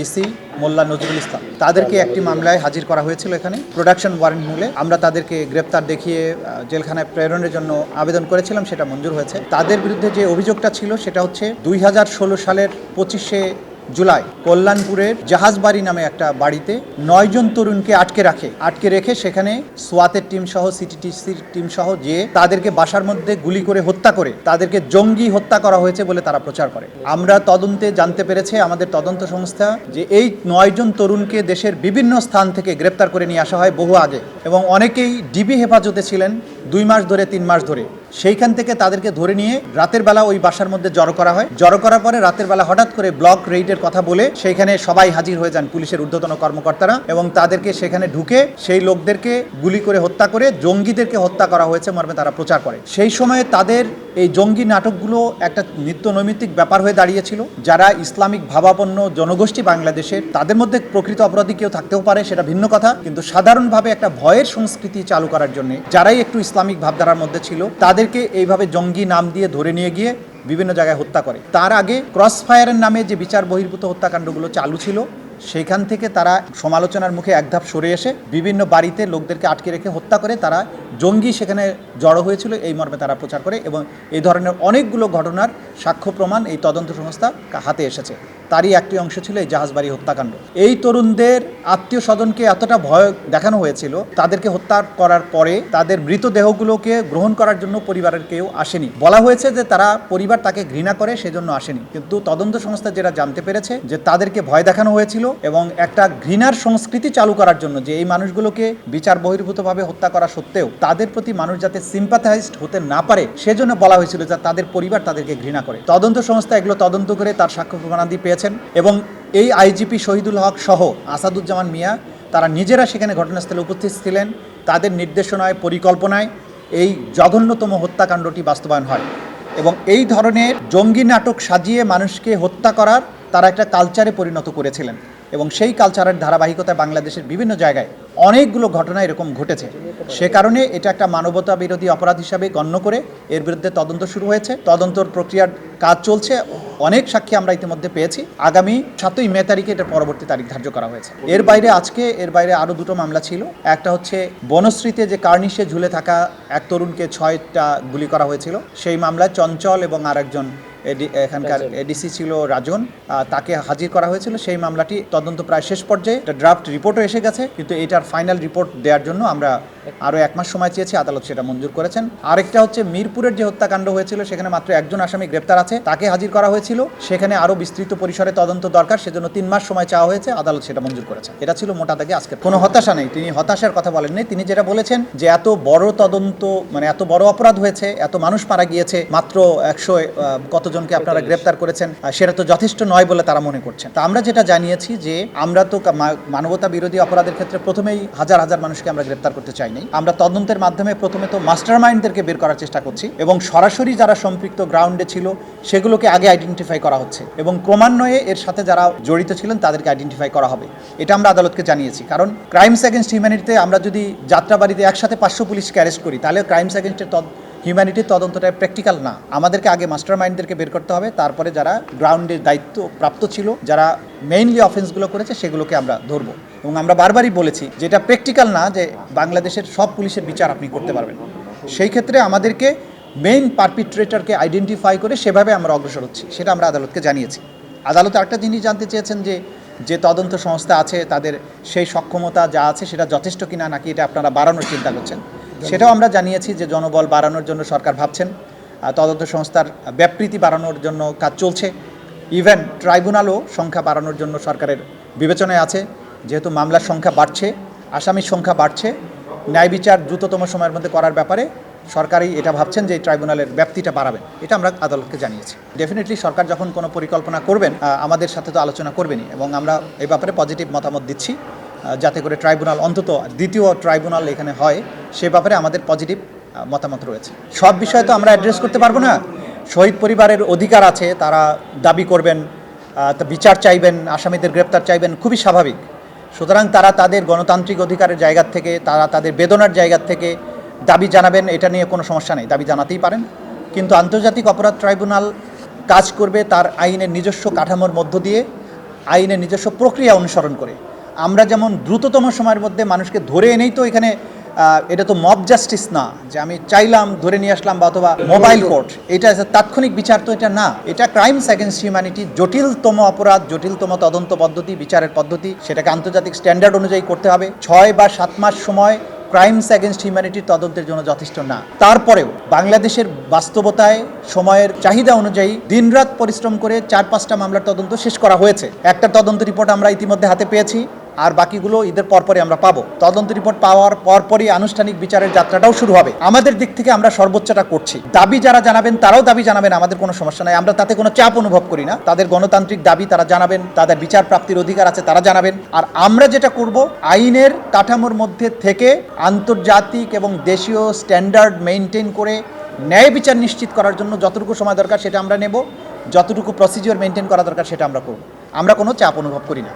DC মোল্লা নজরুল ইসলাম তাদেরকে একটি মামলায় হাজির করা হয়েছিল। এখানে প্রোডাকশন ওয়ারেন্ট মূলে আমরা তাদেরকে গ্রেপ্তার দেখিয়ে জেলখানায় প্রেরণের জন্য আবেদন করেছিলাম, সেটা মঞ্জুর হয়েছে। তাদের বিরুদ্ধে যে অভিযোগটা ছিল সেটা হচ্ছে 2016 সালের 25শে জুলাই কল্যাণপুরের জাহাজবাড়ি নামে একটা বাড়িতে 9 জন তরুণকে আটকে রেখে সেখানে সোয়াতের টিম সহ সিটিটিসির টিম সহ যে তাদেরকে বাসার মধ্যে গুলি করে হত্যা করে তাদেরকে জঙ্গি হত্যা করা হয়েছে বলে তারা প্রচার করে। আমরা তদন্তে জানতে পেরেছে আমাদের তদন্ত সংস্থা যে এই 9 জন তরুণকে দেশের বিভিন্ন স্থান থেকে গ্রেপ্তার করে নিয়ে আসা হয় বহু আগে, এবং অনেকেই ডিবি হেফাজতে ছিলেন 2 মাস ধরে 3 মাস ধরে। সেইখান থেকে তাদেরকে ধরে নিয়ে রাতের বেলা ওই বাসার মধ্যে জড়ো করা হয়। জড়ো করার পরে রাতের বেলা হঠাৎ করে ব্লক রেইডের কথা বলে সেইখানে সবাই হাজির হয়ে যান, পুলিশের ঊর্ধ্বতন কর্মকর্তারা, এবং তাদেরকে সেখানে ঢুকে সেই লোকদেরকে গুলি করে হত্যা করে জঙ্গিদেরকে হত্যা করা হয়েছে মর্মে তারা প্রচার করে। সেই সময়ে তাদের এই জঙ্গি নাটকগুলো একটা নিত্য নৈমিত্তিক ব্যাপার হয়ে দাঁড়িয়েছিল। যারা ইসলামিক ভাবাপন্ন জনগোষ্ঠী বাংলাদেশের, তাদের মধ্যে প্রকৃত অপরাধী কেউ থাকতেও পারে, সেটা ভিন্ন কথা, কিন্তু সাধারণভাবে একটা ভয়ের সংস্কৃতি চালু করার জন্য যারাই একটু ইসলামিক ভাবধারার মধ্যে ছিল তাদেরকে এইভাবে জঙ্গি নাম দিয়ে ধরে নিয়ে গিয়ে বিভিন্ন জায়গায় হত্যা করে। তার আগে ক্রস ফায়ারের নামে যে বিচার বহির্ভূত হত্যাকাণ্ডগুলো চালু ছিল সেইখান থেকে তারা সমালোচনার মুখে এক ধাপ সরে এসে বিভিন্ন বাড়িতে লোকদেরকে আটকে রেখে হত্যা করে তারা জঙ্গি সেখানে জড়ো হয়েছিল এই মর্মে তারা প্রচার করে, এবং এই ধরনের অনেকগুলো ঘটনার সাক্ষ্য প্রমাণ এই তদন্ত সংস্থা হাতে এসেছে। তারই একটি অংশ ছিল এই জাহাজবাড়ি হত্যাকাণ্ড। এই তরুণদের আত্মীয় স্বজনকে এতটা ভয় দেখানো হয়েছিল, তাদেরকে হত্যা করার পরে তাদের মৃতদেহগুলোকে গ্রহণ করার জন্য পরিবারের কেউ আসেনি। বলা হয়েছে যে তারা পরিবার তাকে ঘৃণা করে সেজন্য আসেনি, কিন্তু তদন্ত সংস্থা যেটা জানতে পেরেছে যে তাদেরকে ভয় দেখানো হয়েছিল এবং একটা ঘৃণার সংস্কৃতি চালু করার জন্য যে এই মানুষগুলোকে বিচার বহির্ভূতভাবে হত্যা করা সত্ত্বেও তাদের প্রতি মানুষ যাতে সিম্পাথাইজড হতে না পারে সেজন্য বলা হয়েছিল যে তাদের পরিবার তাদেরকে ঘৃণা করে। তদন্ত সংস্থা এগুলো তদন্ত করে তার সাক্ষ্য প্রমাণাদি পেয়েছেন, এবং এই আইজিপি শহীদুল হক সহ আসাদুজ্জামান মিয়া তারা নিজেরা সেখানে ঘটনাস্থলে উপস্থিত ছিলেন। তাদের নির্দেশনায় পরিকল্পনায় এই জঘন্যতম হত্যাকাণ্ডটি বাস্তবায়ন হয়, এবং এই ধরনের জঙ্গি নাটক সাজিয়ে মানুষকে হত্যা করার তারা একটা কালচারে পরিণত করেছিলেন, এবং সেই কালচারের ধারাবাহিকতায় বাংলাদেশের বিভিন্ন জায়গায় অনেকগুলো ঘটনা এরকম ঘটেছে। সে কারণে এটা একটা মানবতা বিরোধী অপরাধ হিসাবে গণ্য করে এর বিরুদ্ধে তদন্ত শুরু হয়েছে। তদন্তর প্রক্রিয়ার কাজ চলছে, অনেক সাক্ষী আমরা ইতিমধ্যে পেয়েছি। আগামী 7ই মে তারিখে এটার পরবর্তী তারিখ ধার্য করা হয়েছে। এর বাইরে আরও 2টো মামলা ছিল। একটা হচ্ছে বনশ্রীতে যে কার্নিশে ঝুলে থাকা এক তরুণকে 6টা গুলি করা হয়েছিল, সেই মামলায় চঞ্চল এবং আরেকজন এখানকার এডিসি ছিল রাজন, তাকে হাজির করা হয়েছিল। সেই মামলাটি তদন্ত প্রায় শেষ পর্যায়ে, একটা ড্রাফট রিপোর্টও এসে গেছে, কিন্তু এটার ফাইনাল রিপোর্ট দেওয়ার জন্য আমরা আরও 1 মাস সময় চেয়েছি, আদালত সেটা মঞ্জুর করেছেন। আরেকটা হচ্ছে মিরপুরের যে হত্যাকাণ্ড হয়েছিল সেখানে মাত্র একজন আসামি গ্রেপ্তার আছে, তাকে হাজির করা হয়েছিল। সেখানে আরও বিস্তৃত পরিসরে তদন্ত দরকার, সেজন্য 3 মাস সময় চাওয়া হয়েছে, আদালত সেটা মঞ্জুর করেছে। এটা ছিল মোটা দাগে আজকে। কোনো হতাশা নেই, তিনি হতাশার কথা বলেননি। তিনি যেটা বলেছেন যে এত বড় তদন্ত, মানে এত বড় অপরাধ হয়েছে, এত মানুষ মারা গিয়েছে, মাত্র 100 কতজনকে আপনারা গ্রেপ্তার করেছেন, সেটা তো যথেষ্ট নয় বলে তারা মনে করছেন। তা আমরা যেটা জানিয়েছি যে আমরা তো মানবতা বিরোধী অপরাধের ক্ষেত্রে প্রথমেই হাজার হাজার মানুষকে আমরা গ্রেপ্তার করতে চাইনি। আমরা তদন্তের মাধ্যমে প্রথমে তো মাস্টার মাইন্ডদেরকে বের করার চেষ্টা করছি, এবং সরাসরি যারা সম্পৃক্ত গ্রাউন্ডে ছিল সেগুলোকে আগে আইডেন্টিফাই করা হচ্ছে, এবং ক্রমান্বয়ে এর সাথে যারা জড়িত ছিলেন তাদেরকে আইডেন্টিফাই করা হবে। এটা আমরা আদালতকে জানিয়েছি, কারণ ক্রাইমস এগেনস্ট হিউম্যানিটিতে আমরা যদি যাত্রাবাড়িতে একসাথে 500 পুলিশকে অ্যারেস্ট করি তাহলে ক্রাইমস এগেনস্ট হিউম্যানিটির তদন্তটা প্র্যাকটিক্যাল না। আমাদেরকে আগে মাস্টার মাইন্ডদেরকে বের করতে হবে, তারপরে যারা গ্রাউন্ডের দায়িত্ব প্রাপ্ত ছিল, যারা মেইনলি অফেন্সগুলো করেছে সেগুলোকে আমরা ধরবো। এবং আমরা বারবারই বলেছি যে এটা প্র্যাকটিক্যাল না যে বাংলাদেশের সব পুলিশের বিচার আপনি করতে পারবেন। সেই ক্ষেত্রে আমাদেরকে মেইন পারপিট্রেটরকে আইডেন্টিফাই করে সেভাবে আমরা অগ্রসর হচ্ছি, সেটা আমরা আদালতকে জানিয়েছি। আদালত একটা জিনিস জানতে চেয়েছেন যে তদন্ত সংস্থা আছে তাদের সেই সক্ষমতা যা আছে সেটা যথেষ্ট কিনা, নাকি এটা আপনারা বাড়ানোর চিন্তা করছেন, সেটাও আমরা জানিয়েছি যে জনবল বাড়ানোর জন্য সরকার ভাবছেন, তদন্ত সংস্থার ব্যাপৃতি বাড়ানোর জন্য কাজ চলছে, ইভেন ট্রাইব্যুনালও সংখ্যা বাড়ানোর জন্য সরকারের বিবেচনায় আছে। যেহেতু মামলার সংখ্যা বাড়ছে, আসামির সংখ্যা বাড়ছে, ন্যায় বিচার দ্রুততম সময়ের মধ্যে করার ব্যাপারে সরকারই এটা ভাবছেন যে ট্রাইব্যুনালের ব্যাপ্তিটা বাড়াবেন, এটা আমরা আদালতকে জানিয়েছি। ডেফিনেটলি সরকার যখন কোনো পরিকল্পনা করবেন আমাদের সাথে তো আলোচনা করবেনই, এবং আমরা এই ব্যাপারে পজিটিভ মতামত দিচ্ছি যাতে করে ট্রাইব্যুনাল অন্তত দ্বিতীয় ট্রাইব্যুনাল এখানে হয়, সে ব্যাপারে আমাদের পজিটিভ মতামত রয়েছে। সব বিষয়ে তো আমরা অ্যাড্রেস করতে পারবো না। শহীদ পরিবারের অধিকার আছে, তারা দাবি করবেন, বিচার চাইবেন, আসামিদের গ্রেপ্তার চাইবেন, খুবই স্বাভাবিক। সুতরাং তারা তাদের গণতান্ত্রিক অধিকারের জায়গা থেকে, তারা তাদের বেদনার জায়গা থেকে দাবি জানাবেন, এটা নিয়ে কোনো সমস্যা নেই, দাবি জানাতেই পারেন। কিন্তু আন্তর্জাতিক অপরাধ ট্রাইব্যুনাল কাজ করবে তার আইনের নিজস্ব কাঠামোর মধ্য দিয়ে, আইনের নিজস্ব প্রক্রিয়া অনুসরণ করে। আমরা যেমন দ্রুততম সময়ের মধ্যে মানুষকে ধরে এনেই তো এখানে এটা তো মব জাস্টিস না যে আমি চাইলাম ধরে নিয়ে আসলাম বা অথবা মোবাইল কোর্ট, এটা তাৎক্ষণিক বিচার তো এটা না, এটা ক্রাইমস অ্যাগেন্স্ট হিউম্যানিটি, জটিলতম অপরাধ, জটিলতম তদন্ত পদ্ধতি, বিচারের পদ্ধতি, সেটাকে আন্তর্জাতিক স্ট্যান্ডার্ড অনুযায়ী করতে হবে। 6 বা 7 মাস সময় ক্রাইমস অ্যাগেন্স্ট হিউম্যানিটির তদন্তের জন্য যথেষ্ট না। তারপরেও বাংলাদেশের বাস্তবতায় সময়ের চাহিদা অনুযায়ী দিনরাত পরিশ্রম করে 4-5টা মামলার তদন্ত শেষ করা হয়েছে। একটা তদন্ত রিপোর্ট আমরা ইতিমধ্যে হাতে পেয়েছি, আর বাকিগুলো ঈদের পরপরই আমরা পাবো। তদন্ত রিপোর্ট পাওয়ার পরপরই আনুষ্ঠানিক বিচারের যাত্রাটাও শুরু হবে। আমাদের দিক থেকে আমরা সর্বোচ্চটা করছি। দাবি যারা জানাবেন তারাও দাবি জানাবেন, আমাদের কোনো সমস্যা নাই, আমরা তাতে কোনো চাপ অনুভব করি না। তাদের গণতান্ত্রিক দাবি তারা জানাবেন, তাদের বিচার প্রাপ্তির অধিকার আছে তারা জানাবেন। আর আমরা যেটা করব, আইনের কাঠামোর মধ্যে থেকে আন্তর্জাতিক এবং দেশীয় স্ট্যান্ডার্ড মেনটেন করে ন্যায় বিচার নিশ্চিত করার জন্য যতটুকু সময় দরকার সেটা আমরা নেব, যতটুকু প্রসিজিওর মেনটেন করা দরকার সেটা আমরা করব। আমরা কোনো চাপ অনুভব করি না।